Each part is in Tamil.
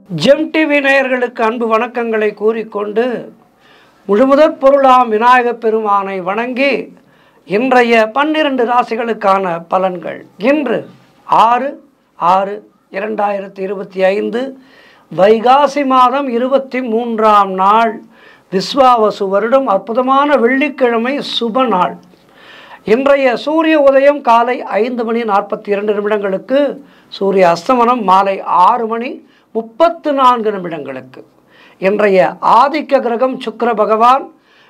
ஜெம் டிவி நேயர்களுக்கு அன்பு வணக்கங்களை கூறிக்கொண்டு முழுமுதற் பொருளாம் விநாயகப் பெருமானை வணங்கி இன்றைய 12 ராசிகளுக்கான பலன்கள். இன்று 6/6/2025 வைகாசி மாதம் 23ஆம் நாள், விஸ்வாவசு வருடம், அற்புதமான வெள்ளிக்கிழமை, சுப நாள். இன்றைய சூரிய உதயம் காலை 5:42 சூரிய அஸ்தமனம் மாலை 6:34 இன்றைய ஆதிக்க கிரகம் சுக்கிர பகவான்.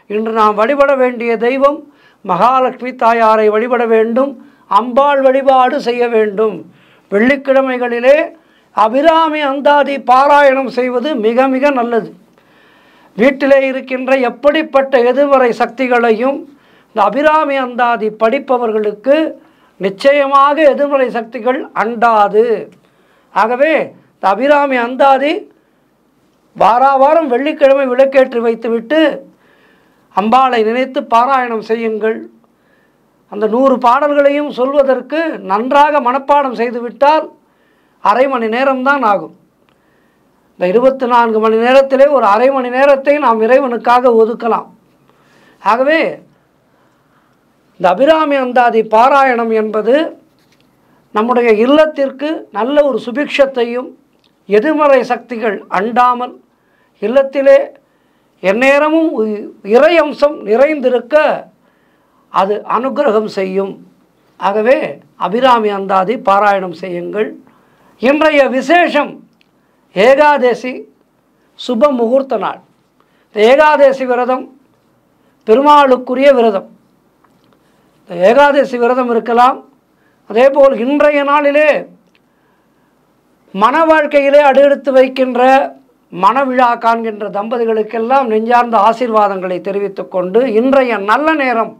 இன்று நாம் வழிபட வேண்டிய தெய்வம் மகாலட்சுமி தாயாரை வழிபட வேண்டும். அம்பாள் வழிபாடு செய்ய வேண்டும். வெள்ளிக்கிழமைகளிலே அபிராமி அந்தாதி பாராயணம் செய்வது மிக மிக நல்லது. வீட்டிலே இருக்கின்ற எப்படிப்பட்ட எதிர்மறை சக்திகளையும் இந்த அபிராமி அந்தாதி படிப்பவர்களுக்கு நிச்சயமாக எதிர்மறை சக்திகள் அண்டாது. ஆகவே இந்த அபிராமி அந்தாதி வாரம் வெள்ளிக்கிழமை விளக்கேற்றி வைத்துவிட்டு அம்பாளை நினைத்து பாராயணம் செய்யுங்கள். அந்த 100 பாடல்களையும் சொல்வதற்கு நன்றாக மனப்பாடம் செய்துவிட்டால் அரை மணி நேரம்தான் ஆகும். இந்த 24 மணி நேரத்திலே ஒரு அரை மணி நேரத்தை நாம் இறைவனுக்காக ஒதுக்கலாம். ஆகவே இந்த அபிராமி அந்தாதி பாராயணம் என்பது நம்முடைய இல்லத்திற்கு நல்ல ஒரு சுபிக்ஷத்தையும் எதிர்மறை சக்திகள் அண்டாமல் இல்லத்திலே எந்நேரமும் இறை அம்சம் நிறைந்திருக்க அது அனுகிரகம் செய்யும். ஆகவே அபிராமி அந்தாதி பாராயணம் செய்யுங்கள். இன்றைய விசேஷம் ஏகாதசி சுப முகூர்த்த நாள். ஏகாதசி விரதம் பெருமாளுக்குரிய விரதம். ஏகாதசி விரதம் இருக்கலாம். அதேபோல் இன்றைய நாளிலே மன வாழ்க்கையிலே அடுத்து வைக்கின்ற மனவிழா காண்கின்ற தம்பதிகளுக்கெல்லாம் நெஞ்சார்ந்த ஆசீர்வாதங்களை தெரிவித்துக் கொண்டு இன்றைய நல்ல நேரம்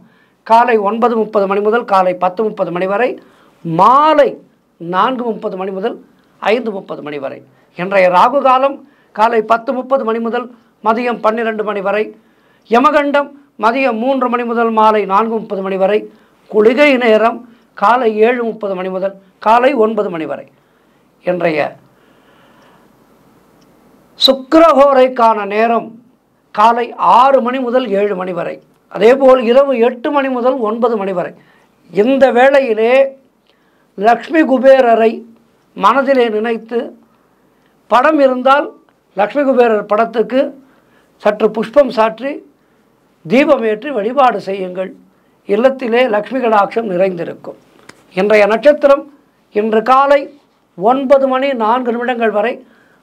காலை 9:30 மணி முதல் காலை 10:30 மணி வரை, மாலை 4:30 மணி முதல் 5:30 மணி வரை. இன்றைய ராகு காலம் காலை 10:30 மணி முதல் மதியம் 12 மணி வரை, யமகண்டம் மதியம் 3 மணி முதல் மாலை 4:30 மணி வரை, குளிகை நேரம் காலை 7:30 மணி முதல் காலை 9 மணி வரை. இன்றைய சுக்கிரஹோரைக்கான நேரம் காலை 6 மணி முதல் 7 மணி வரை. அதேபோல் இரவு 8 மணி முதல் 9 மணி வரை. இந்த வேளையிலே லக்ஷ்மி குபேரரை மனதிலே நினைத்து, படம் இருந்தால் லக்ஷ்மி குபேரர் படத்துக்கு சற்று புஷ்பம் சாற்றி தீபமேற்றி வழிபாடு செய்யுங்கள். இல்லத்திலே லக்ஷ்மி கடாட்சம் நிறைந்திருக்கும். இன்றைய நட்சத்திரம் இன்று காலை 9:04 வரை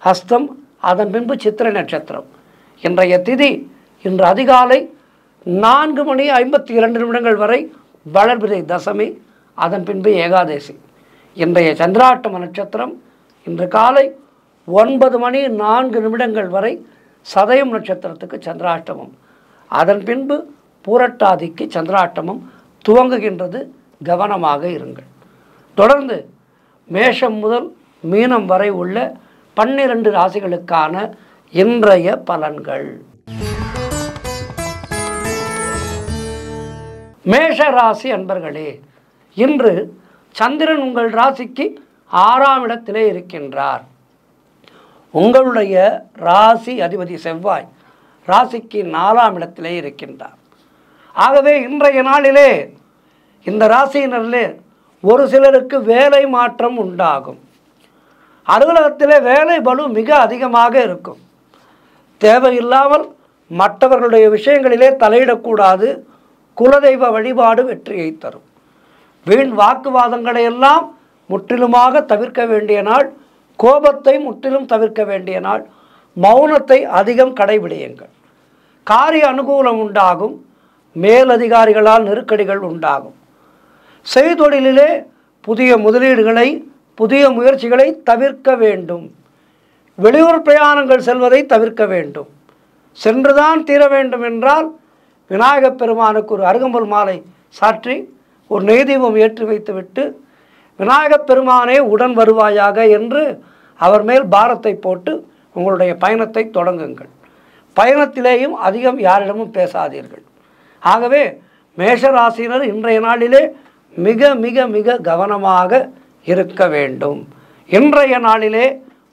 ஹஸ்தம், அதன் பின்பு சித்திரை நட்சத்திரம். இன்றைய திதி இன்று அதிகாலை 4:52 வரை வளர்பிறை தசமி, அதன் பின்பு ஏகாதசி. இன்றைய சந்திராஷ்டம நட்சத்திரம் இன்று காலை 9:04 வரை சதயம் நட்சத்திரத்துக்கு சந்திராஷ்டமம், அதன் பின்பு பூரட்டாதிக்கு சந்திராஷ்டமம் துவங்குகின்றது. கவனமாக இருங்கள். தொடர்ந்து மேஷம் முதல் மீனம் வரை உள்ள 12 ராசிகளுக்கான இன்றைய பலன்கள். மேஷ ராசி அன்பர்களே, இன்று சந்திரன் உங்கள் ராசிக்கு 6ஆம் இடத்திலே இருக்கின்றார். உங்களுடைய ராசி அதிபதி செவ்வாய் ராசிக்கு 4ஆம் இடத்திலே இருக்கின்றார். ஆகவே இன்றைய நாளிலே இந்த ராசியினரிலே ஒரு சிலருக்கு வேலை மாற்றம் உண்டாகும். அலுவலகத்திலே வேலை பளு மிக அதிகமாக இருக்கும். தேவையில்லாமல் மற்றவர்களுடைய விஷயங்களிலே தலையிடக்கூடாது. குலதெய்வ வழிபாடு வெற்றியை தரும். வீண் வாக்குவாதங்களை எல்லாம் முற்றிலுமாக தவிர்க்க வேண்டிய நாள். கோபத்தை முற்றிலும் தவிர்க்க வேண்டிய நாள். மௌனத்தை அதிகம் கடைபிடியுங்கள். காரிய அனுகூலம் உண்டாகும். மேலதிகாரிகளால் நெருக்கடிகள் உண்டாகும். செய்தொழிலிலே புதிய முதலீடுகளை, புதிய முயற்சிகளை தவிர்க்க வேண்டும். வெளியூர் பிரயாணங்கள் செல்வதை தவிர்க்க வேண்டும். சென்றுதான் தீர வேண்டும் என்றால் விநாயகப் பெருமானுக்கு ஒரு அருகம்புல் மாலை சாற்றி ஒரு நெய்தீபம் ஏற்றி வைத்துவிட்டு, விநாயகப் பெருமானே உடன் வருவாயாக என்று அவர் மேல் பாரத்தை போட்டு உங்களுடைய பயணத்தை தொடங்குங்கள். பயணத்திலேயும் அதிகம் யாரிடமும் பேசாதீர்கள். ஆகவே மேஷராசினர் இன்றைய நாளிலே மிக மிக மிக கவனமாக இருக்க வேண்டும். இன்றைய நாளிலே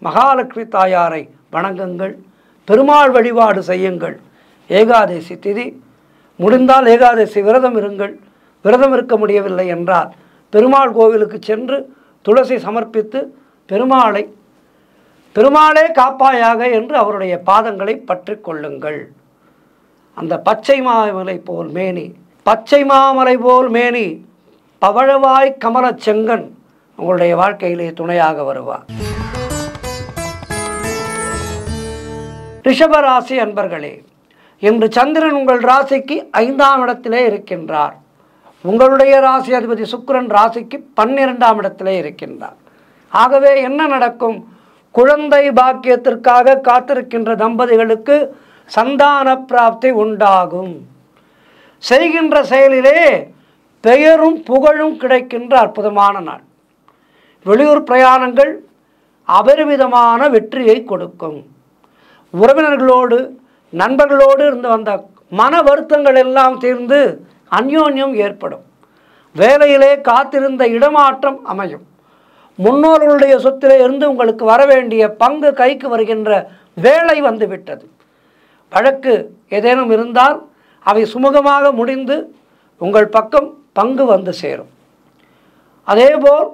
மகாலட்சுமி தாயாரை வணங்குங்கள், பெருமாள் வழிபாடு செய்யுங்கள். ஏகாதசி திதி முடிந்தால் ஏகாதசி விரதம் இருங்கள். விரதம் இருக்க முடியவில்லை என்றால் பெருமாள் கோவிலுக்கு சென்று துளசி சமர்ப்பித்து பெருமாளே காப்பாயாக என்று அவருடைய பாதங்களை பற்றி கொள்ளுங்கள். அந்த பச்சை மாமலை போல் மேனி பவழவாய் கமலச் செங்கன் உங்களுடைய வாழ்க்கையிலே துணையாக வருவார். ரிஷபராசி அன்பர்களே, இன்று சந்திரன் உங்கள் ராசிக்கு 5ஆம் இடத்திலே இருக்கின்றார். உங்களுடைய ராசி அதிபதி சுக்கிரன் ராசிக்கு 12ஆம் இடத்திலே இருக்கின்றார். ஆகவே என்ன நடக்கும்? குழந்தை பாக்கியத்திற்காக காத்திருக்கின்ற தம்பதிகளுக்கு சந்தான பிராப்தி உண்டாகும். செய்கின்ற செயலிலே பெயரும் புகழும் கிடைக்கின்ற அற்புதமான நாள். வெளியூர் பிரயாணங்கள் அபரிமிதமான வெற்றியை கொடுக்கும். உறவினர்களோடு நண்பர்களோடு இருந்து வந்த மன வருத்தங்கள் எல்லாம் தீர்ந்து அந்யோன்யம் ஏற்படும். வேலையிலே காத்திருந்த இடமாற்றம் அமையும். முன்னோர்களுடைய சொத்திலே இருந்து உங்களுக்கு வரவேண்டிய பங்கு கைக்கு வருகின்ற வேலை வந்துவிட்டது. வழக்கு ஏதேனும் இருந்தால் அவை சுமூகமாக முடிந்து உங்கள் பக்கம் பங்கு வந்து சேரும். அதேபோல்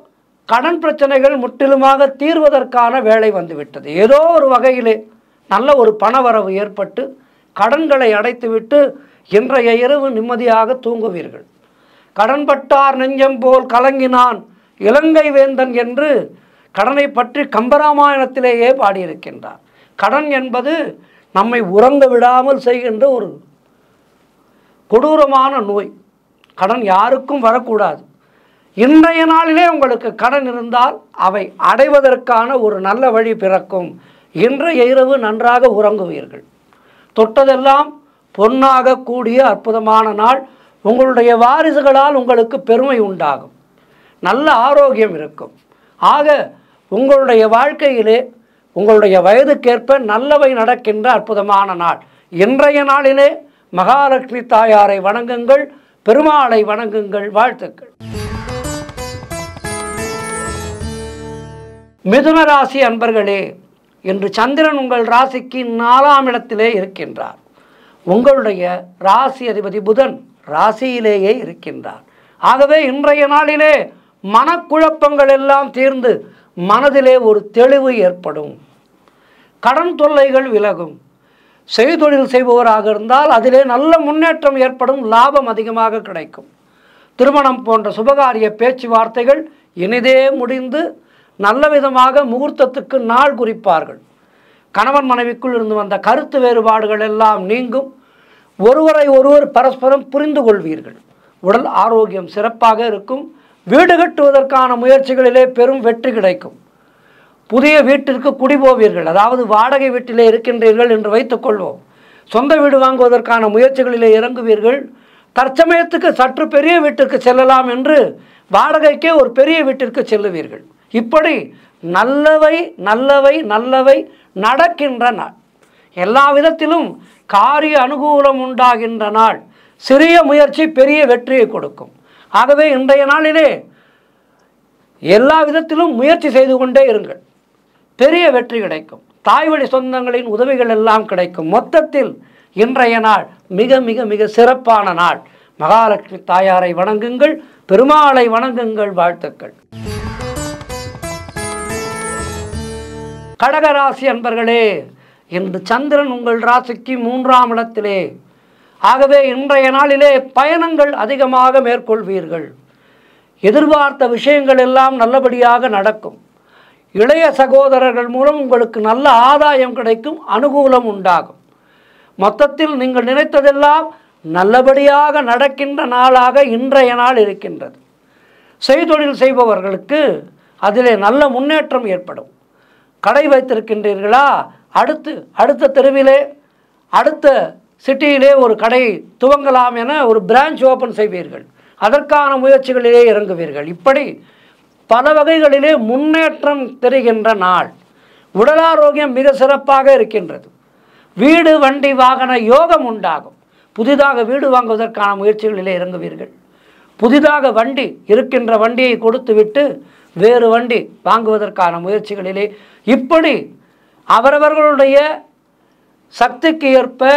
கடன் பிரச்சனைகள் முற்றிலுமாக தீர்வதற்கான வேலை வந்துவிட்டது. ஏதோ ஒரு வகையிலே நல்ல ஒரு பணவரவு ஏற்பட்டு கடன்களை அடைத்துவிட்டு இன்றைய இரவு நிம்மதியாக தூங்குவீர்கள். கடன்பட்டார் நெஞ்சம் போல் கலங்கினான் இலங்கை வேந்தன் என்று கடனை பற்றி கம்பராமாயணத்திலேயே பாடியிருக்கின்றார். கடன் என்பது நம்மை உறங்க விடாமல் செய்கின்ற ஒரு கொடூரமான நோய். கடன் யாருக்கும் வரக்கூடாது. இன்றைய நாளிலே உங்களுக்கு கடன் இருந்தால் அவை அடைவதற்கான ஒரு நல்ல வழி பிறக்கும். இன்றைய இரவு நன்றாக உறங்குவீர்கள். தொட்டதெல்லாம் பொன்னாக கூடிய அற்புதமான நாள். உங்களுடைய வாரிசுகளால் உங்களுக்கு பெருமை உண்டாகும். நல்ல ஆரோக்கியம் இருக்கும். ஆக உங்களுடைய வாழ்க்கையிலே உங்களுடைய வயதுக்கேற்ப நல்லவை நடக்கின்ற அற்புதமான நாள். இன்றைய நாளிலே மகாலட்சுமி தாயாரை வணங்குங்கள், பெருமாளை வணங்குங்கள். வாழ்த்துக்கள். மிதுன ராசி அன்பர்களே, இன்று சந்திரன் உங்கள் ராசிக்கு 4ஆம் இடத்திலே இருக்கின்றார். உங்களுடைய ராசி அதிபதி புதன் ராசியிலேயே இருக்கின்றார். ஆகவே இன்றைய நாளிலே மனக்குழப்பங்கள் எல்லாம் தீர்ந்து மனதிலே ஒரு தெளிவு ஏற்படும். கடன் தொல்லைகள் விலகும். செய்தொழில் செய்பவராக இருந்தால் அதிலே நல்ல முன்னேற்றம் ஏற்படும். லாபம் அதிகமாக கிடைக்கும். திருமணம் போன்ற சுபகாரிய பேச்சுவார்த்தைகள் இனிதே முடிந்து நல்ல விதமாக முகூர்த்தத்துக்கு நாள் குறிப்பார்கள். கணவன் மனைவிக்குள் இருந்து வந்த கருத்து வேறுபாடுகள் எல்லாம் நீங்கும். ஒருவரை ஒருவர் பரஸ்பரம் புரிந்து கொள்வீர்கள். உடல் ஆரோக்கியம் சிறப்பாக இருக்கும். வீடு கட்டுவதற்கான முயற்சிகளிலே பெரும் வெற்றி கிடைக்கும். புதிய வீட்டிற்கு குடிபோவீர்கள். அதாவது வாடகை வீட்டிலே இருக்கின்றீர்கள் என்று வைத்துக்கொள்வோம். சொந்த வீடு வாங்குவதற்கான முயற்சிகளிலே இறங்குவீர்கள். தற்சமயத்துக்கு சற்று பெரிய வீட்டிற்கு செல்லலாம் என்று வாடகைக்கே ஒரு பெரிய வீட்டிற்கு செல்லுவீர்கள். இப்படி நல்லவை நல்லவை நல்லவை நடக்கின்ற நாள். எல்லா விதத்திலும் காரிய அனுகூலம் உண்டாகின்ற நாள். சிறிய முயற்சி பெரிய வெற்றியை கொடுக்கும். ஆகவே இன்றைய நாளிலே எல்லா விதத்திலும் முயற்சி செய்து கொண்டே இருங்கள். பெரிய வெற்றி கிடைக்கும். தாய் வழி சொந்தங்களின் உதவிகள் எல்லாம் கிடைக்கும். மொத்தத்தில் இன்றைய நாள் மிக மிக மிக சிறப்பான நாள். மகாலட்சுமி தாயாரை வணங்குங்கள், பெருமாளை வணங்குங்கள். வாழ்த்துக்கள். கடகராசி அன்பர்களே, இன்று சந்திரன் உங்கள் ராசிக்கு 3ஆம் இடத்திலே. ஆகவே இன்றைய நாளிலே பயணங்கள் அதிகமாக மேற்கொள்வீர்கள். எதிர்பார்த்த விஷயங்கள் எல்லாம் நல்லபடியாக நடக்கும். இளைய சகோதரர்கள் மூலம் உங்களுக்கு நல்ல ஆதாயம் கிடைக்கும். அனுகூலம் உண்டாகும். மொத்தத்தில் நீங்கள் நினைத்ததெல்லாம் நல்லபடியாக நடக்கின்ற நாளாக இன்றைய நாள் இருக்கின்றது. செய்தொழில் செய்பவர்களுக்கு அதிலே நல்ல முன்னேற்றம் ஏற்படும். கடை வைத்திருக்கின்றீர்களா? அடுத்த தெருவிலே அடுத்த சிட்டியிலே ஒரு கடை துவங்கலாம் என ஒரு பிரான்ச் ஓப்பன் செய்வீர்கள். அதற்கான முயற்சிகளிலே இறங்குவீர்கள். இப்படி பல வகைகளிலே முன்னேற்றம் தெரிகின்ற நாள். உடல் ஆரோக்கியம் மிக சிறப்பாக இருக்கின்றது. வீடு வண்டி வாகன யோகம் உண்டாகும். புதிதாக வீடு வாங்குவதற்கான முயற்சிகளிலே இறங்குவீர்கள். புதிதாக வண்டி இருக்கின்ற வண்டியை கொடுத்துவிட்டு வேறு வண்டி வாங்குவதற்கான முயற்சிகளிலே இப்படி அவரவர்களுடைய சக்திக்கு ஏற்ப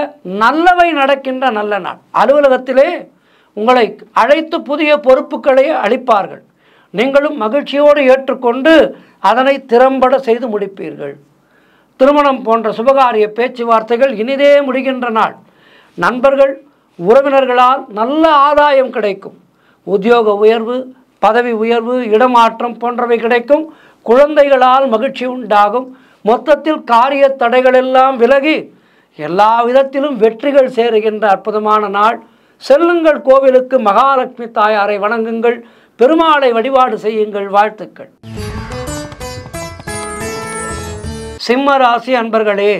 நல்லவை நடக்கின்ற நல்ல நாள். அலுவலகத்திலே உங்களை அழைத்து புதிய பொறுப்புகளை அளிப்பார்கள். நீங்களும் மகிழ்ச்சியோடு ஏற்றுக்கொண்டு அதனை திறம்பட செய்து முடிப்பீர்கள். திருமணம் போன்ற சுபகாரிய பேச்சுவார்த்தைகள் இனிதே முடிகின்ற நாள். நண்பர்கள் உறவினர்களால் நல்ல ஆதாயம் கிடைக்கும். உத்தியோக உயர்வு, பதவி உயர்வு, இடமாற்றம் போன்றவை கிடைக்கும். குழந்தைகளால் மகிழ்ச்சி உண்டாகும். மொத்தத்தில் காரிய தடைகளெல்லாம் விலகி எல்லா விதத்திலும் வெற்றிகள் சேருகின்ற அற்புதமான நாள். செல்லுங்கள் கோவிலுக்கு, மகாலட்சுமி தாயாரை வணங்குங்கள், பெருமாளை வழிபாடு செய்யுங்கள். வாழ்த்துக்கள். சிம்ம ராசி அன்பர்களே,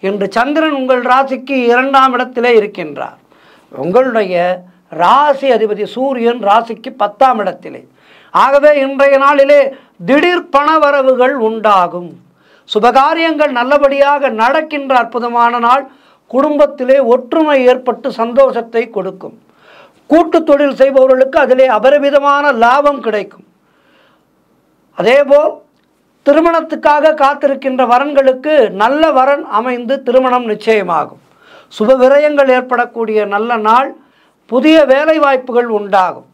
இன்று சந்திரன் உங்கள் ராசிக்கு 2ஆம் இடத்திலே இருக்கின்றார். உங்களுடைய ராசி அதிபதி சூரியன் ராசிக்கு 10ஆம் இடத்திலே. ஆகவே இன்றைய நாளிலே திடீர் பணவரவுகள் உண்டாகும். சுபகாரியங்கள் நல்லபடியாக நடக்கின்ற அற்புதமான நாள். குடும்பத்திலே ஒற்றுமை ஏற்பட்டு சந்தோஷத்தை கொடுக்கும். கூட்டு தொழில் செய்பவர்களுக்கு அதிலே அபரிமிதமான லாபம் கிடைக்கும். அதேபோல் திருமணத்துக்காக காத்திருக்கின்ற வரன்களுக்கு நல்ல வரன் அமைந்து திருமணம் நிச்சயமாகும். சுப விரயங்கள் ஏற்படக்கூடிய நல்ல நாள். புதிய வேலை வாய்ப்புகள் உண்டாகும்.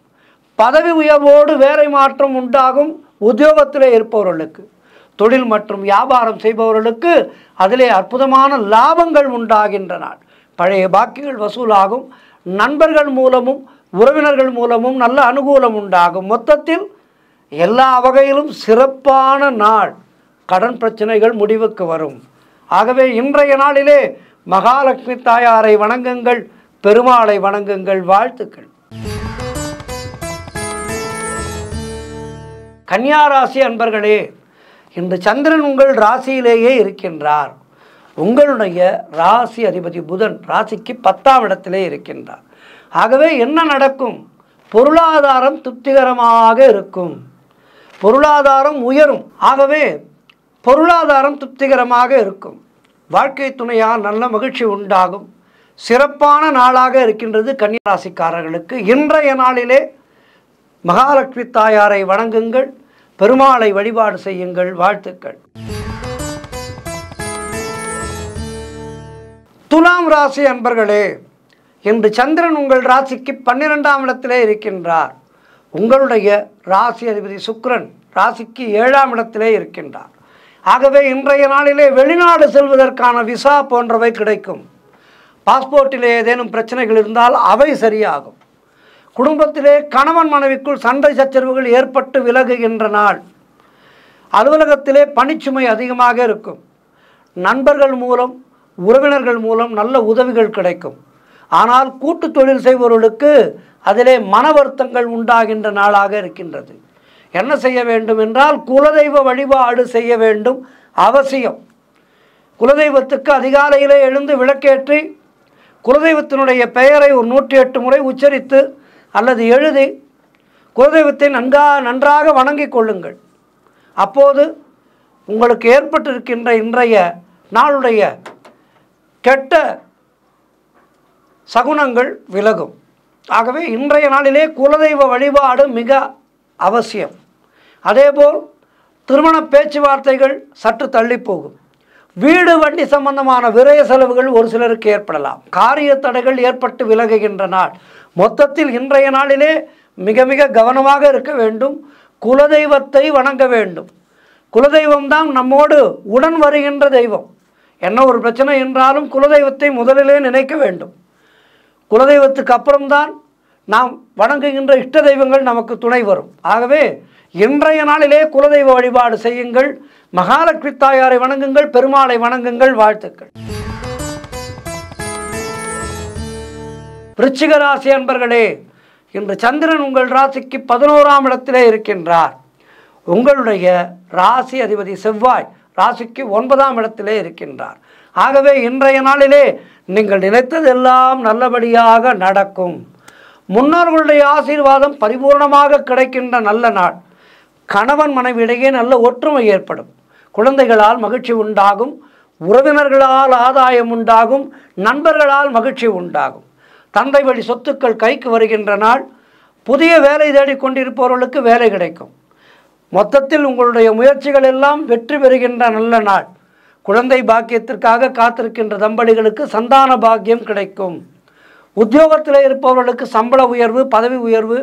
பதவி உயர்வோடு வேலை மாற்றம் உண்டாகும். உத்தியோகத்திலே இருப்பவர்களுக்கு, தொழில் மற்றும் வியாபாரம் செய்பவர்களுக்கு அதிலே அற்புதமான லாபங்கள் உண்டாகின்ற நாள். பழைய பாக்கிகள் வசூலாகும். நண்பர்கள் மூலமும் உறவினர்கள் மூலமும் நல்ல அனுகூலம் உண்டாகும். மொத்தத்தில் எல்லா வகையிலும் சிறப்பான நாள். கடன் பிரச்சனைகள் முடிவுக்கு வரும். ஆகவே இன்றைய நாளிலே மகாலட்சுமி தாயாரை வணங்குங்கள், பெருமாளை வணங்குங்கள். வாழ்த்துக்கள். கன்னியா ராசி அன்பர்களே, இன்று சந்திரன் உங்கள் ராசியிலேயே இருக்கின்றார். உங்களுடைய ராசி அதிபதி புதன் ராசிக்கு 10ஆம் இடத்திலே இருக்கின்றார். ஆகவே என்ன நடக்கும்? பொருளாதாரம் திருப்திகரமாக இருக்கும். பொருளாதாரம் உயரும். ஆகவே பொருளாதாரம் திருப்திகரமாக இருக்கும். வாழ்க்கை துணையால் நல்ல மகிழ்ச்சி உண்டாகும். சிறப்பான நாளாக இருக்கின்றது கன்னியா ராசிக்காரர்களுக்கு. இன்றைய நாளிலே மகாலட்சுமி தாயாரை வணங்குங்கள், பெருமாளை வழிபாடு செய்யுங்கள். வாழ்த்துக்கள். துலாம் ராசி அன்பர்களே, இன்று சந்திரன் உங்கள் ராசிக்கு 12ஆம் இடத்திலே இருக்கின்றார். உங்களுடைய ராசி அதிபதி சுக்கிரன் ராசிக்கு 7ஆம் இடத்திலே இருக்கின்றார். ஆகவே இன்றைய நாளிலே வெளிநாடு செல்வதற்கான விசா போன்றவை கிடைக்கும். பாஸ்போர்ட்டிலே ஏதேனும் பிரச்சனைகள் இருந்தால் அவை சரியாகும். குடும்பத்திலே கணவன் மனைவிக்குள் சண்டை சச்சரவுகள் ஏற்பட்டு விலகுகின்ற நாள். அலுவலகத்திலே பணிச்சுமை அதிகமாக இருக்கும். நண்பர்கள் மூலம் உறவினர்கள் மூலம் நல்ல உதவிகள் கிடைக்கும். ஆனால் கூட்டு தொழில் செய்பவர்களுக்கு அதிலே மன வருத்தங்கள் உண்டாகின்ற நாளாக இருக்கின்றது. என்ன செய்ய வேண்டும் என்றால் குலதெய்வ வழிபாடு செய்ய வேண்டும், அவசியம். குலதெய்வத்துக்கு அதிகாலையிலே எழுந்து விளக்கேற்றி குலதெய்வத்தினுடைய பெயரை ஒரு 108 முறை உச்சரித்து அல்லது எழுதி குலதெய்வத்தை நன்றாக வணங்கிக் கொள்ளுங்கள். அப்போது உங்களுக்கு ஏற்பட்டிருக்கின்ற இன்றைய நாளுடைய கெட்ட சகுனங்கள் விலகும். ஆகவே இன்றைய நாளிலே குலதெய்வ வழிபாடு மிக அவசியம். அதேபோல் திருமண பேச்சுவார்த்தைகள் சற்று தள்ளி போகும். வீடு வண்டி சம்பந்தமான விரய செலவுகள் ஒரு சிலருக்கு ஏற்படலாம். காரிய தடைகள் ஏற்பட்டு விலகுகின்ற நாள். மொத்தத்தில் இன்றைய நாளிலே மிக மிக கவனமாக இருக்க வேண்டும். குலதெய்வத்தை வணங்க வேண்டும். குலதெய்வம்தான் நம்மோடு உடன் வருகின்ற தெய்வம். என்ன ஒரு பிரச்சனை என்றாலும் குலதெய்வத்தை முதலிலே நினைக்க வேண்டும். குலதெய்வத்துக்கு அப்புறம்தான் நாம் வணங்குகின்ற இஷ்ட தெய்வங்கள் நமக்கு துணை வரும். ஆகவே இன்றைய நாளிலே குலதெய்வ வழிபாடு செய்யுங்கள், மகாலட்சுமி தாயாரை வணங்குங்கள், பெருமாளை வணங்குங்கள். வாழ்த்துக்கள். விருச்சிக ராசி அன்பர்களே, இன்று சந்திரன் உங்கள் ராசிக்கு 11ஆம் இடத்திலே இருக்கின்றார். உங்களுடைய ராசி அதிபதி செவ்வாய் ராசிக்கு 9ஆம் இடத்திலே இருக்கின்றார். ஆகவே இன்றைய நாளிலே நீங்கள் நினைத்ததெல்லாம் நல்லபடியாக நடக்கும். முன்னோர்களுடைய ஆசீர்வாதம் பரிபூர்ணமாக கிடைக்கின்ற நல்ல நாள். கணவன் மனைவியிடையே நல்ல ஒற்றுமை ஏற்படும். குழந்தைகளால் மகிழ்ச்சி உண்டாகும். உறவினர்களால் ஆதாயம் உண்டாகும். நண்பர்களால் மகிழ்ச்சி உண்டாகும். தந்தை வழி சொத்துக்கள் கைக்கு வருகின்ற நாள். புதிய வேலை தேடிக்கொண்டிருப்பவர்களுக்கு வேலை கிடைக்கும். மொத்தத்தில் உங்களுடைய முயற்சிகள் எல்லாம் வெற்றி பெறுகின்ற நல்ல நாள். குழந்தை பாக்கியத்திற்காக காத்திருக்கின்ற தம்பதிகளுக்கு சந்தான பாக்கியம் கிடைக்கும். உத்தியோகத்தில் இருப்பவர்களுக்கு சம்பள உயர்வு, பதவி உயர்வு,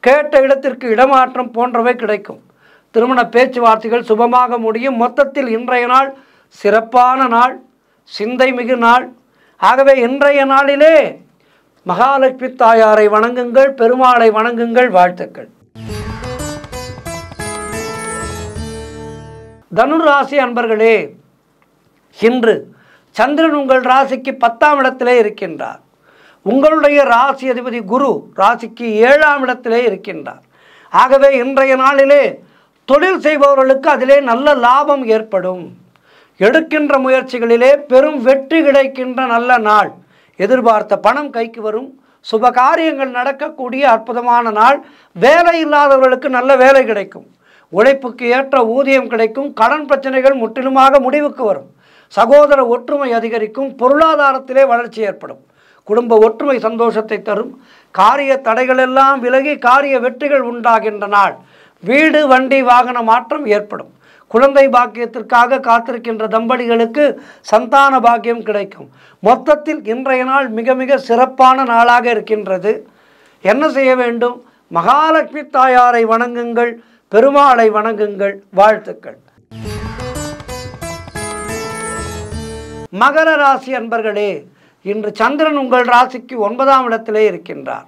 கேட்ட இடத்திற்கு இடமாற்றம் போன்றவை கிடைக்கும். திருமண பேச்சுவார்த்தைகள் சுபமாக முடியும். மொத்தத்தில் இன்றைய நாள் சிறப்பான நாள், சிந்தை மிகு நாள். ஆகவே இன்றைய நாளிலே மகாலட்சுமி தாயாரை வணங்குங்கள், பெருமாளை வணங்குங்கள். வாழ்த்துக்கள். தனுராசி அன்பர்களே, இன்று சந்திரன் உங்கள் ராசிக்கு 10ஆம் இடத்திலே இருக்கின்றார். உங்களுடைய ராசி அதிபதி குரு ராசிக்கு 7ஆம் இடத்திலே இருக்கின்றார். ஆகவே இன்றைய நாளிலே தொழில் செய்பவர்களுக்கு அதிலே நல்ல லாபம் ஏற்படும். எடுக்கின்ற முயற்சிகளிலே பெரும் வெற்றி கிடைக்கின்ற நல்ல நாள். எதிர்பார்த்த பணம் கைக்கு வரும். சுப காரியங்கள் நடக்கக்கூடிய அற்புதமான நாள். வேலை இல்லாதவர்களுக்கு நல்ல வேலை கிடைக்கும். உழைப்புக்கு ஏற்ற ஊதியம் கிடைக்கும். கடன் பிரச்சனைகள் முற்றிலுமாக முடிவுக்கு வரும். சகோதர ஒற்றுமை அதிகரிக்கும். பொருளாதாரத்திலே வளர்ச்சி ஏற்படும். குடும்ப ஒற்றுமை சந்தோஷத்தை தரும். காரிய தடைகள் எல்லாம் விலகி காரிய வெற்றிகள் உண்டாகின்ற நாள். வீடு, வண்டி, வாகன மாற்றம் ஏற்படும். குழந்தை பாக்கியத்திற்காக காத்திருக்கின்ற தம்பதிகளுக்கு சந்தான பாக்கியம் கிடைக்கும். மொத்தத்தில் இன்றைய நாள் மிக மிக சிறப்பான நாளாக இருக்கின்றது. என்ன செய்ய வேண்டும்? மகாலட்சுமி தாயாரை வணங்குங்கள், பெருமாளை வணங்குங்கள். வாழ்த்துக்கள். மகர ராசி அன்பர்களே, இன்று சந்திரன் உங்கள் ராசிக்கு 9ஆம் இடத்திலே இருக்கின்றார்.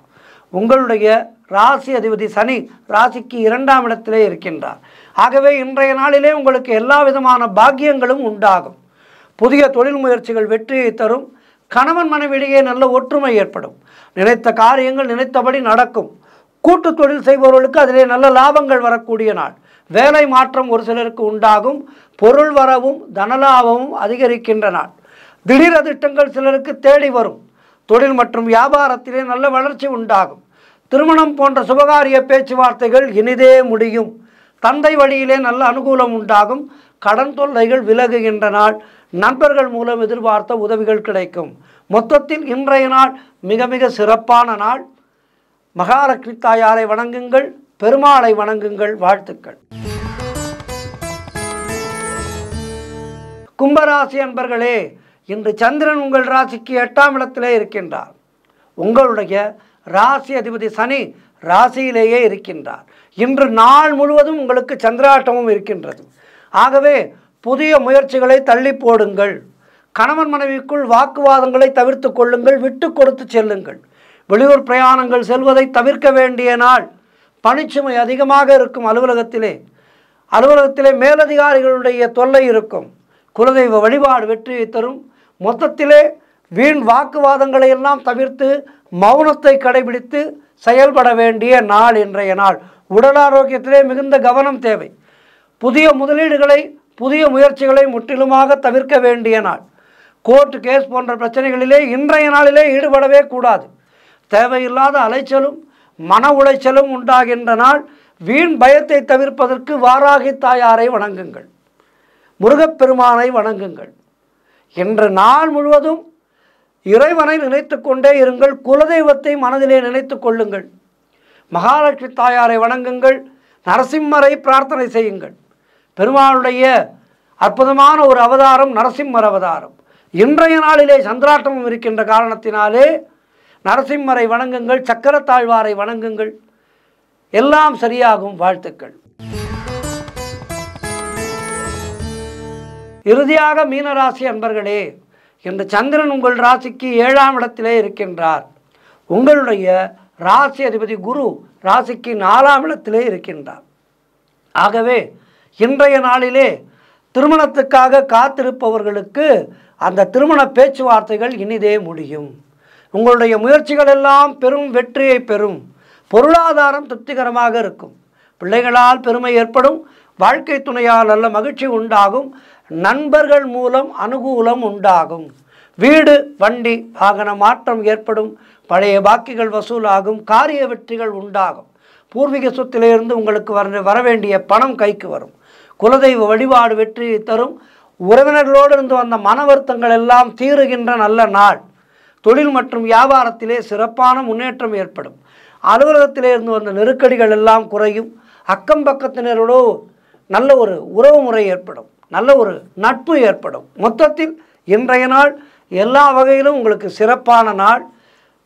உங்களுடைய ராசி அதிபதி சனி ராசிக்கு 2ஆம் இடத்திலே இருக்கின்றார். ஆகவே இன்றைய நாளிலே உங்களுக்கு எல்லா விதமான பாக்கியங்களும் உண்டாகும். புதிய தொழில் முயற்சிகள் வெற்றியை தரும். கணவன் மனைவியிடையே நல்ல ஒற்றுமை ஏற்படும். நினைத்த காரியங்கள் நினைத்தபடி நடக்கும். கூட்டு தொழில் செய்பவர்களுக்கு அதிலே நல்ல லாபங்கள் வரக்கூடிய நாள். வேலை மாற்றம் ஒரு சிலருக்கு உண்டாகும். பொருள் வரவும் தனலாபமும் அதிகரிக்கின்ற நாள். திடீர் அதிர்ஷ்டங்கள் சிலருக்கு தேடி வரும். தொழில் மற்றும் வியாபாரத்திலே நல்ல வளர்ச்சி உண்டாகும். திருமணம் போன்ற சுபகாரிய பேச்சுவார்த்தைகள் இனிதே முடியும். தந்தை வழியிலே நல்ல அனுகூலம் உண்டாகும். கடன் தொல்லைகள் விலகுகின்ற நாள். நண்பர்கள் மூலம் எதிர்பார்த்த உதவிகள் கிடைக்கும். மொத்தத்தில் இன்றைய நாள் மிக மிக சிறப்பான நாள். மகாலட்சுமி தாயாரை வணங்குங்கள், பெருமாளை வணங்குங்கள். வாழ்த்துக்கள். கும்பராசி அன்பர்களே, இன்று சந்திரன் உங்கள் ராசிக்கு 8ஆம் இடத்திலே இருக்கின்றார். உங்களுடைய ராசி அதிபதி சனி ராசியிலேயே இருக்கின்றார். இன்று நாள் முழுவதும் உங்களுக்கு சந்திராட்டமும் இருக்கின்றது. ஆகவே புதிய முயற்சிகளை தள்ளி போடுங்கள். கணவன் மனைவிக்குள் வாக்குவாதங்களை தவிர்த்து கொள்ளுங்கள். விட்டு கொடுத்து செல்லுங்கள். வெளியூர் பிரயாணங்கள் செல்வதை தவிர்க்க வேண்டிய நாள். பணிச்சுமை அதிகமாக இருக்கும். அலுவலகத்திலே மேலதிகாரிகளுடைய தொல்லை இருக்கும். குலதெய்வ வழிபாடு வெற்றியை தரும். மொத்தத்திலே வீண் வாக்குவாதங்களை எல்லாம் தவிர்த்து மௌனத்தை கடைபிடித்து செயல்பட வேண்டிய நாள் இன்றைய நாள். உடல் ஆரோக்கியத்திலே மிகுந்த கவனம் தேவை. புதிய முதலீடுகளை, புதிய முயற்சிகளை முற்றிலுமாக தவிர்க்க வேண்டிய நாள். கோர்ட் கேஸ் போன்ற பிரச்சனைகளிலே இன்றைய நாளிலே ஈடுபடவே கூடாது. தேவையில்லாத அலைச்சலும் மன உளைச்சலும் உண்டாகின்ற நாள். வீண் பயத்தை தவிர்ப்பதற்கு வாராகி தாயாரை வணங்குங்கள், முருகப்பெருமானை வணங்குங்கள். இன்று நாள் முழுவதும் இறைவனை நினைத்து கொண்டே இருங்கள். குலதெய்வத்தை மனதிலே நினைத்து கொள்ளுங்கள். மகாலட்சுமி தாயாரை வணங்குங்கள். நரசிம்மரை பிரார்த்தனை செய்யுங்கள். பெருமாளுடைய அற்புதமான ஒரு அவதாரம் நரசிம்மர் அவதாரம். இன்றைய நாளிலே சந்திராட்டமும் இருக்கின்ற காரணத்தினாலே நரசிம்மரை வணங்குங்கள், சக்கரத்தாழ்வாரை வணங்குங்கள். எல்லாம் சரியாகும். வாழ்த்துக்கள். இறுதியாக மீனராசி அன்பர்களே, இன்று சந்திரன் உங்கள் ராசிக்கு 7ஆம் இடத்திலே இருக்கின்றார். உங்களுடைய ராசி அதிபதி குரு ராசிக்கு 4ஆம் இடத்திலே இருக்கின்றார். ஆகவே இன்றைய நாளிலே திருமணத்துக்காக காத்திருப்பவர்களுக்கு அந்த திருமண பேச்சுவார்த்தைகள் இனிதே முடியும். உங்களுடைய முயற்சிகள் எல்லாம் பெரும் வெற்றியை பெறும். பொருளாதாரம் திருப்திகரமாக இருக்கும். பிள்ளைகளால் பெருமை ஏற்படும். வாழ்க்கை துணையால் நல்ல மகிழ்ச்சி உண்டாகும். நண்பர்கள் மூலம் அனுகூலம் உண்டாகும். வீடு, வண்டி, வாகன மாற்றம் ஏற்படும். பழைய பாக்கிகள் வசூலாகும். காரிய வெற்றிகள் உண்டாகும். பூர்வீக சொத்திலிருந்து உங்களுக்கு வரவேண்டிய பணம் கைக்கு வரும். குலதெய்வ வழிபாடு வெற்றியை தரும். உறவினர்களோடு இருந்து வந்த மன வருத்தங்கள் எல்லாம் தீருகின்ற நல்ல நாள். தொழில் மற்றும் வியாபாரத்திலே சிறப்பான முன்னேற்றம் ஏற்படும். அலுவலகத்திலே இருந்து வந்த நெருக்கடிகள் எல்லாம் குறையும். அக்கம் பக்கத்தினரோடு நல்ல ஒரு உறவு முறை ஏற்படும், நல்ல ஒரு நட்பு ஏற்படும். மொத்தத்தில் இன்றைய நாள் எல்லா வகையிலும் உங்களுக்கு சிறப்பான நாள்.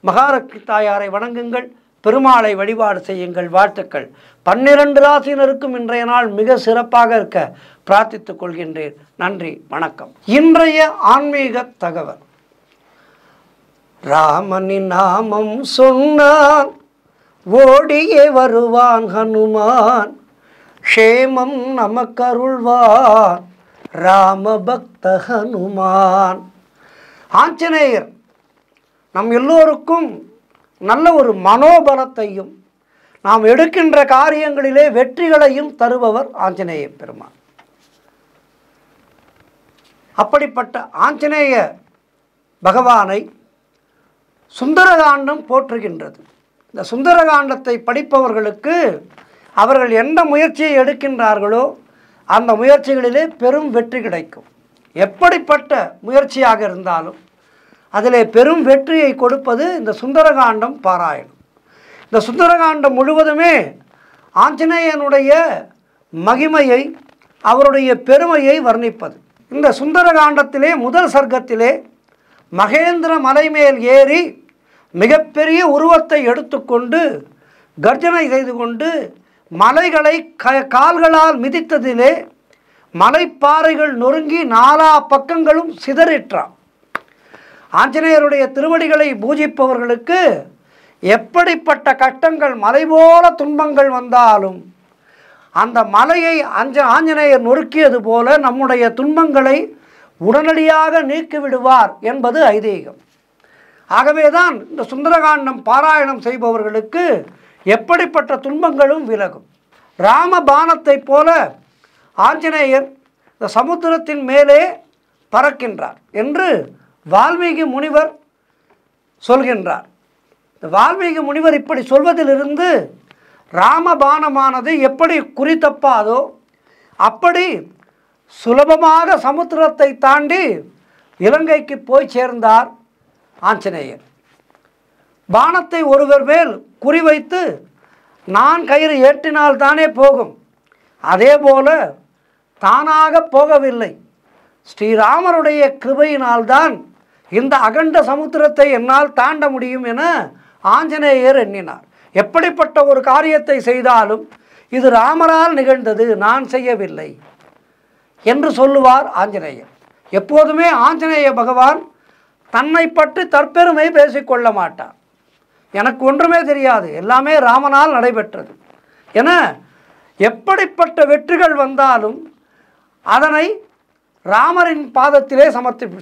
மகாலட்சுமி தாயாரை வணங்குங்கள், பெருமாளை வழிபாடு செய்யுங்கள். வாழ்த்துக்கள். 12 ராசியினருக்கும் இன்றைய நாள் மிக சிறப்பாக இருக்க பிரார்த்தித்துக் கொள்கின்றேன். நன்றி, வணக்கம். இன்றைய ஆன்மீக தகவல். ராமனின் நாமம் சொன்னான் ஓடியே வருவான் ஹனுமான், க்ஷேமம் நமக்கருள்வான் ராமபக்த ஹனுமான். ஆஞ்சநேயர் நம் எல்லோருக்கும் நல்ல ஒரு மனோபலத்தையும் நாம் எடுக்கின்ற காரியங்களிலே வெற்றிகளையும் தருபவர் ஆஞ்சநேய பெருமான். அப்படிப்பட்ட ஆஞ்சநேய பகவானை சுந்தரகாண்டம் போற்றுகின்றது. இந்த சுந்தரகாண்டத்தை படிப்பவர்களுக்கு அவர்கள் எந்த முயற்சியை எடுக்கின்றார்களோ அந்த முயற்சிகளிலே பெரும் வெற்றி கிடைக்கும். எப்படிப்பட்ட முயற்சியாக இருந்தாலும் அதிலே பெரும் வெற்றியை கொடுப்பது இந்த சுந்தரகாண்டம் பாராயணம். இந்த சுந்தரகாண்டம் முழுவதுமே ஆஞ்சநேயனுடைய மகிமையை, அவருடைய பெருமையை வர்ணிப்பது. இந்த சுந்தரகாண்டத்திலே முதல் சர்க்கத்திலே மகேந்திர மலை மேல் ஏறி மிகப்பெரிய உருவத்தை எடுத்துக்கொண்டு கர்ஜனை செய்து கொண்டு மலைகளை கால்களால் மிதித்ததிலே மலைப்பாறைகள் நொறுங்கி நாலா பக்கங்களும் சிதறிற்றான். ஆஞ்சநேயருடைய திருவடிகளை பூஜிப்பவர்களுக்கு எப்படிப்பட்ட கஷ்டங்கள், மலை போல துன்பங்கள் வந்தாலும் அந்த மலையை ஆஞ்சநேயர் நொறுக்கியது போல நம்முடைய துன்பங்களை உடனடியாக நீக்கிவிடுவார் என்பது ஐதீகம். ஆகவேதான் இந்த சுந்தரகாண்டம் பாராயணம் செய்பவர்களுக்கு எப்படிப்பட்ட துன்பங்களும் விலகும். ராமபானத்தை போல ஆஞ்சநேயர் இந்த சமுத்திரத்தின் மேலே பறக்கின்றார் என்று வால்மீகி முனிவர் சொல்கின்றார். இந்த வால்மீகி முனிவர் இப்படி சொல்வதிலிருந்து ராமபானமானது எப்படி குறித்தப்பாதோ அப்படி சுலபமாக சமுத்திரத்தை தாண்டி இலங்கைக்கு போய் சேர்ந்தார் ஆஞ்சநேயர். பானத்தை ஒருவர் மேல் குறிவைத்து நான் கயிறு ஏற்றினால் தானே போகும், அதேபோல தானாக போகவில்லை. ஸ்ரீராமருடைய கிருபையினால்தான் இந்த அகண்ட சமுத்திரத்தை என்னால் தாண்ட முடியும் என ஆஞ்சநேயர் எண்ணினார். எப்படிப்பட்ட ஒரு காரியத்தை செய்தாலும் இது ராமரால் நிகழ்ந்தது, நான் செய்யவில்லை என்று சொல்லுவார் ஆஞ்சநேயர். எப்போதுமே ஆஞ்சநேய பகவான் தன்னை பற்றி தற்பெருமை பேசிக்கொள்ள மாட்டார். எனக்கு ஒன்றுமே தெரியாது, எல்லாமே ராமனால் நடைபெற்றது என எப்படிப்பட்ட வெற்றிகள் வந்தாலும் அதனை ராமரின் பாதத்திலே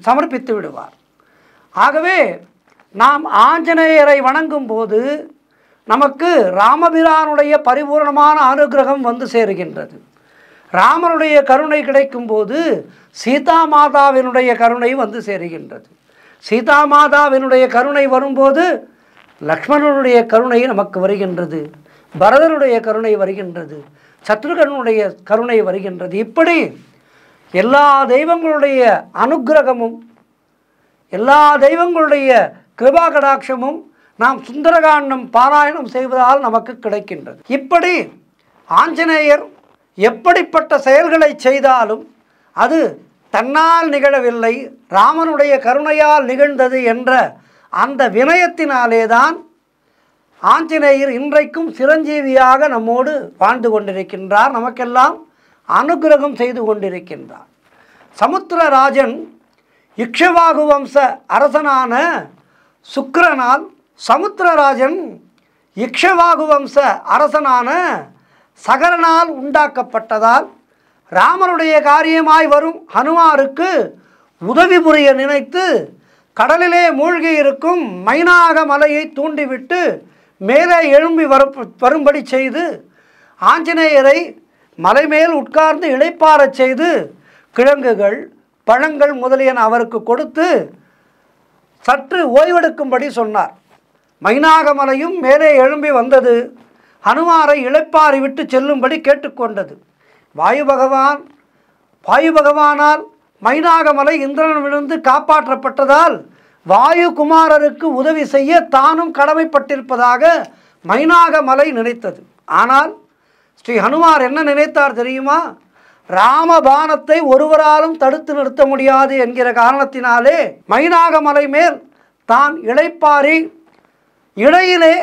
சமர்ப்பித்து விடுவார். ஆகவே நாம் ஆஞ்சநேயரை வணங்கும் போது நமக்கு ராமபிரானுடைய பரிபூர்ணமான அனுகிரகம் வந்து சேருகின்றது. ராமனுடைய கருணை கிடைக்கும் போது சீதா மாதாவினுடைய கருணை வந்து சேருகின்றது. சீதா மாதாவினுடைய கருணை வரும்போது லக்ஷ்மணனுடைய கருணை நமக்கு வருகின்றது, பரதனுடைய கருணை வருகின்றது, சத்ருகனுடைய கருணை வருகின்றது. இப்படி எல்லா தெய்வங்களுடைய அனுக்கிரகமும் எல்லா தெய்வங்களுடைய கிருபா கடாட்சமும் நாம் சுந்தரகாண்டம் பாராயணம் செய்வதால் நமக்கு கிடைக்கின்றது. இப்படி ஆஞ்சநேயர் எப்படிப்பட்ட செயல்களை செய்தாலும் அது தன்னால் நிகழவில்லை, ராமனுடைய கருணையால் நிகழ்ந்தது என்ற அந்த வினயத்தினாலே தான் ஆஞ்சநேயர் இன்றைக்கும் சிரஞ்சீவியாக நம்மோடு வாழ்ந்து கொண்டிருக்கின்றார், நமக்கெல்லாம் அனுகிரகம் செய்து கொண்டிருக்கின்றார். சமுத்திரராஜன் இக்ஷவாகு வம்ச அரசனான சுக்கிரனால் சமுத்திரராஜன் இக்ஷவாகு வம்ச அரசனான சகரனால் உண்டாக்கப்பட்டதால் ராமருடைய காரியமாய் வரும் ஹனுமாருக்கு உதவி புரிய நினைத்து கடலிலே மூழ்கி இருக்கும் மைனாக மலையை தூண்டிவிட்டு மேலே எழும்பி வரும்படி செய்து ஆஞ்சநேயரை மலை மேல் உட்கார்ந்து இளைப்பாறச் செய்து கிழங்குகள் பழங்கள் முதலியன அவருக்கு கொடுத்து சற்று ஓய்வெடுக்கும்படி சொன்னார். மைனாகமலையும் மேலே எழும்பி வந்தது, ஹனுமாரை இளைப்பாறி விட்டு செல்லும்படி கேட்டுக்கொண்டது. வாயு பகவானால் மைனாகமலை இந்திரனிடமிருந்து காப்பாற்றப்பட்டதால் வாயு குமாரருக்கு உதவி செய்ய தானும் கடமைப்பட்டிருப்பதாக மைனாகமலை நினைத்தது. ஆனால் ஸ்ரீ ஹனுமார் என்ன நினைத்தார் தெரியுமா? ராமபானத்தை ஒருவராலும் தடுத்து நிறுத்த முடியாது என்கிற காரணத்தினாலே மைனாகமலை மேல் தான் இளைப்பாரி இடையிலே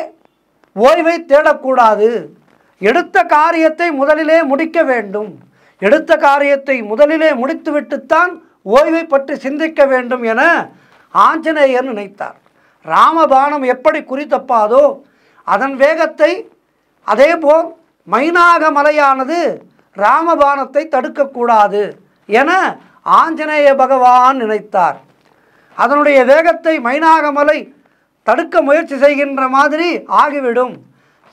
ஓய்வை தேடக்கூடாது. எடுத்த காரியத்தை முதலிலே முடிக்க வேண்டும். எடுத்த காரியத்தை முதலிலே முடித்துவிட்டுத்தான் ஓய்வை பற்றி சிந்திக்க வேண்டும் என ஆஞ்சநேயர் நினைத்தார். ராமபானம் எப்படி குறித்தப்பாதோ அதன் வேகத்தை அதேபோல் மைனாகமலையானது ராமபானத்தை தடுக்கக்கூடாது என ஆஞ்சநேய பகவான் நினைத்தார். அதனுடைய வேகத்தை மைனாகமலை தடுக்க முயற்சி செய்கின்ற மாதிரி ஆகிவிடும்.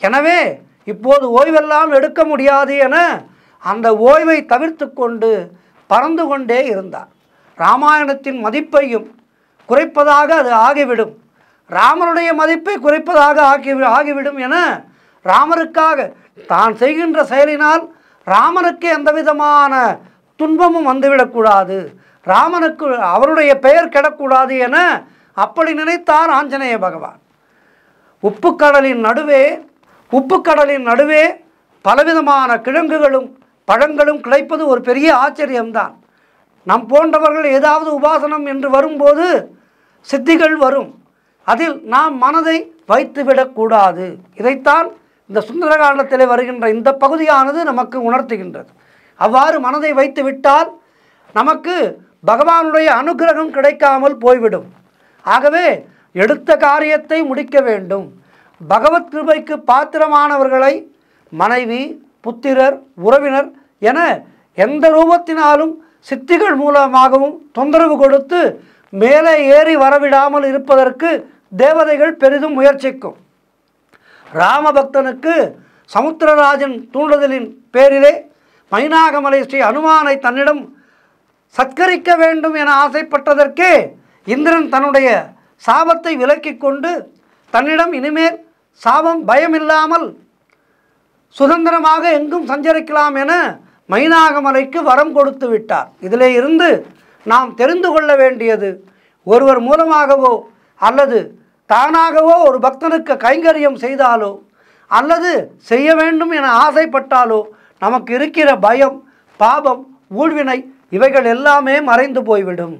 எனவே இப்போது ஓய்வெல்லாம் எடுக்க முடியாது என அந்த ஓய்வை தவிர்த்து கொண்டு பறந்து கொண்டே இருந்தார். ராமாயணத்தின் மதிப்பையும் குறைப்பதாக அது ஆகிவிடும், ராமருடைய மதிப்பை குறைப்பதாக ஆகிவிடும் என ராமருக்காக தான் செய்கின்ற செயலினால் ராமனுக்கு எந்த விதமான துன்பமும் வந்துவிடக்கூடாது, ராமனுக்கு அவருடைய பெயர் கெடக்கூடாது என அப்படி நினைத்தார் ஆஞ்சநேய பகவான். உப்புக்கடலின் நடுவே பலவிதமான கிழங்குகளும் பழங்களும் கிடைப்பது ஒரு பெரிய ஆச்சரியம்தான். நம் போன்றவர்கள் ஏதாவது உபாசனம் என்று வரும்போது சித்திகள் வரும், அதில் நாம் மனதை வைத்துவிடக்கூடாது. இதைத்தான் இந்த சுந்தரகாண்டத்தில் வருகின்ற இந்த பகுதியானது நமக்கு உணர்த்துகின்றது. அவ்வாறு மனதை வைத்து விட்டால் நமக்கு பகவானுடைய அனுகிரகம் கிடைக்காமல் போய்விடும். ஆகவே எடுத்த காரியத்தை முடிக்க வேண்டும். பகவத் கிருபைக்கு பாத்திரமானவர்களை மனைவி, புத்திரர், உறவினர் என எந்த ரூபத்தினாலும் சித்திகள் மூலமாகவும் தொந்தரவு கொடுத்து மேலே ஏறி வரவிடாமல் இருப்பதற்கு தேவதைகள் பெரிதும் முயற்சிக்கும். ராமபக்தனுக்கு சமுத்திரராஜன் தூண்டுதலின் பேரிலே மைனாகமலை ஸ்ரீ ஹனுமானை தன்னிடம் சத்கரிக்க வேண்டும் என ஆசைப்பட்டதற்கே இந்திரன் தன்னுடைய சாபத்தை விலக்கி கொண்டு தன்னிடம் இனிமேல் சாபம் பயமில்லாமல் சுதந்திரமாக எங்கும் சஞ்சரிக்கலாம் என மைனாகமலைக்கு வரம் கொடுத்து விட்டார். இதிலே இருந்து நாம் தெரிந்து கொள்ள வேண்டியது, ஒருவர் மூலமாகவோ அல்லது தானாகவோ ஒரு பக்தனுக்கு கைங்கரியம் செய்தாலோ அல்லது செய்ய வேண்டும் என ஆசைப்பட்டாலோ நமக்கு இருக்கிற பயம், பாபம், ஊழ்வினை இவைகள் எல்லாமே மறைந்து போய்விடும்.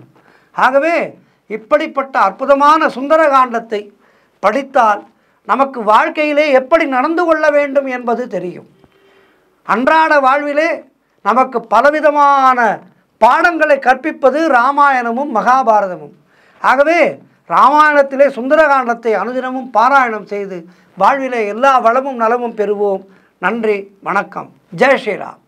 ஆகவே இப்படிப்பட்ட அற்புதமான சுந்தரகாண்டத்தை படித்தால் நமக்கு வாழ்க்கையிலே எப்படி நடந்து கொள்ள வேண்டும் என்பது தெரியும். அன்றாட வாழ்விலே நமக்கு பலவிதமான பாடங்களை கற்பிப்பது ராமாயணமும் மகாபாரதமும். ஆகவே ராமாயணத்திலே சுந்தரகாண்டத்தை அனுதினமும் பாராயணம் செய்து வாழ்விலே எல்லா வளமும் நலமும் பெறுவோம். நன்றி, வணக்கம். ஜெய் ஸ்ரீராம்.